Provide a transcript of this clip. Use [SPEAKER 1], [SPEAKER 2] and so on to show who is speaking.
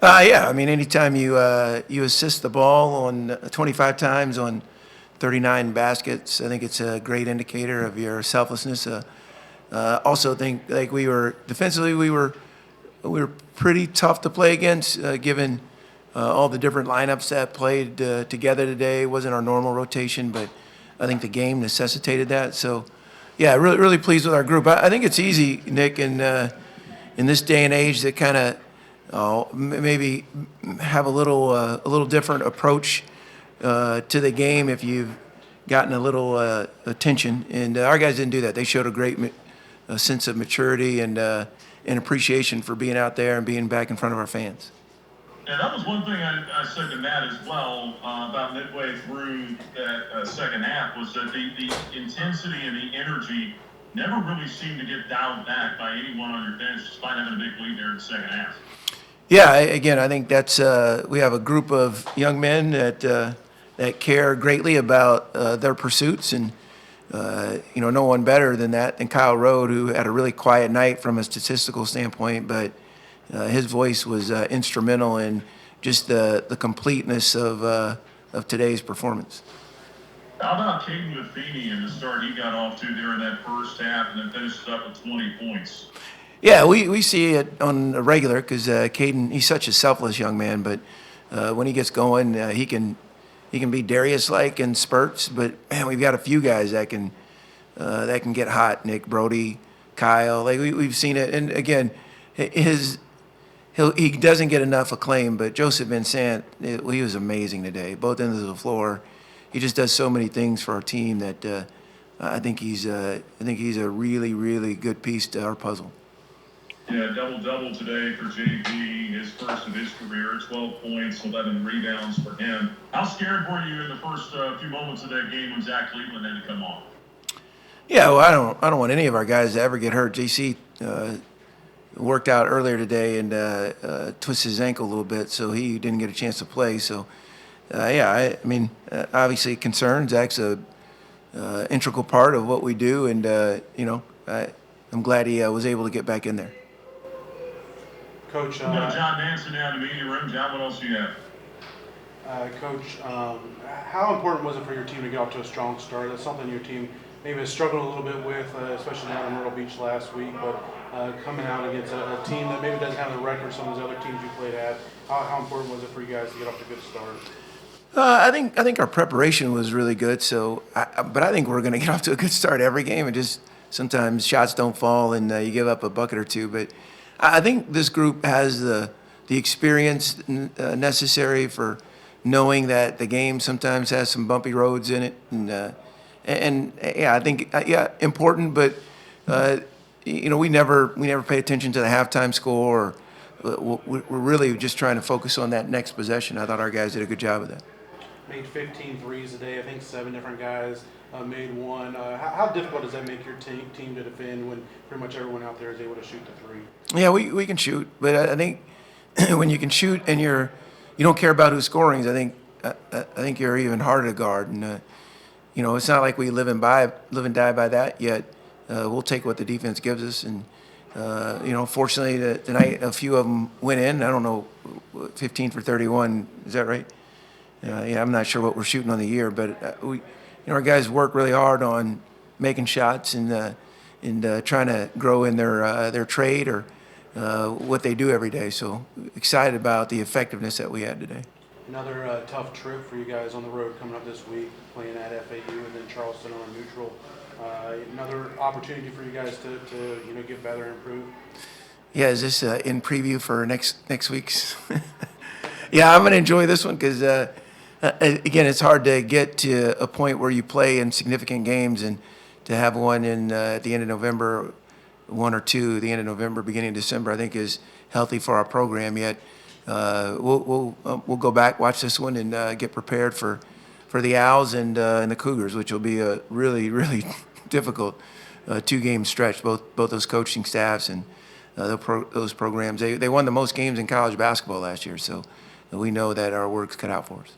[SPEAKER 1] Yeah, I mean, anytime you assist the ball on 25 times on 39 baskets, I think it's a great indicator of your selflessness. Also, think like we were defensively, we were pretty tough to play against, given all the different lineups that played together today. It wasn't our normal rotation, but I think the game necessitated that. So, yeah, really pleased with our group. I think it's easy, Nick, in this day and age that kind of maybe have a little different approach to the game if you've gotten a little attention. And our guys didn't do that. They showed a great sense of maturity and appreciation for being out there and being back in front of our fans.
[SPEAKER 2] Yeah, that was one thing I said to Matt as well about midway through that second half was that the intensity and the energy never really seemed to get dialed back by anyone on your bench, despite having a big lead there in the second half.
[SPEAKER 1] Yeah, again, I think that's we have a group of young men that care greatly about their pursuits, and no one better than Kyle Rode, who had a really quiet night from a statistical standpoint, but his voice was instrumental in just the completeness of today's performance.
[SPEAKER 2] How about Caden Buffini and the start he got off to there in that first half and then finished up with 20 points?
[SPEAKER 1] Yeah, we see it on a regular because Caden, he's such a selfless young man, but when he gets going, he can be Darius-like in spurts. But man, we've got a few guys that can get hot. Nick, Brody, Kyle, like we've seen it. And again, he doesn't get enough acclaim, but Joseph Vincent, he was amazing today, both ends of the floor. He just does so many things for our team that I think he's a really, really good piece to our puzzle.
[SPEAKER 2] Yeah, double-double today for JV, his first of his career, 12 points, 11 rebounds for him. How scared were you in the first few moments of that game when Zach Cleveland had to come on?
[SPEAKER 1] Yeah, well, I don't want any of our guys to ever get hurt. JC worked out earlier today and twisted his ankle a little bit, so he didn't get a chance to play. So, I mean, obviously concerned. Zach's a integral part of what we do, and I'm glad he was able to get back in there.
[SPEAKER 3] Coach,
[SPEAKER 2] John Nansen down in the media room. John, what else do you have?
[SPEAKER 3] Coach, how important was it for your team to get off to a strong start? That's something your team maybe has struggled a little bit with, especially down in Myrtle Beach last week. But coming out against a team that maybe doesn't have the record some of those other teams you played at, how important was it for you guys to get off to a good start?
[SPEAKER 1] I think our preparation was really good. So, but I think we're going to get off to a good start every game, and just sometimes shots don't fall and you give up a bucket or two. But I think this group has the experience necessary for knowing that the game sometimes has some bumpy roads in it, and yeah, I think important, but we never pay attention to the halftime score. We're really just trying to focus on that next possession. I thought our guys did a good job of that.
[SPEAKER 3] Made 15 threes today. I think 7 different guys made one. How difficult does that make your team to defend when pretty much everyone out there is able to shoot the three?
[SPEAKER 1] Yeah, we can shoot, but I think when you can shoot and you don't care about who's scoring, I think you're even harder to guard. And it's not like we live and die by that yet. We'll take what the defense gives us, and fortunately tonight a few of them went in. I don't know, 15 for 31. Is that right? Yeah, I'm not sure what we're shooting on the year, but our guys work really hard on making shots and trying to grow in their trade or what they do every day. So excited about the effectiveness that we had today.
[SPEAKER 3] Another tough trip for you guys on the road coming up this week, playing at FAU and then Charleston on a neutral. Another opportunity for you guys to get better and improve.
[SPEAKER 1] Yeah, is this in preview for next week's? Yeah, I'm going to enjoy this one because, again, it's hard to get to a point where you play in significant games, and to have one at the end of November, one or two at the end of November, beginning of December, I think is healthy for our program. Yet we'll go back, watch this one, and get prepared for the Owls and the Cougars, which will be a really, really difficult 2-game stretch. Both those coaching staffs and those programs, they won the most games in college basketball last year, so we know that our work's cut out for us.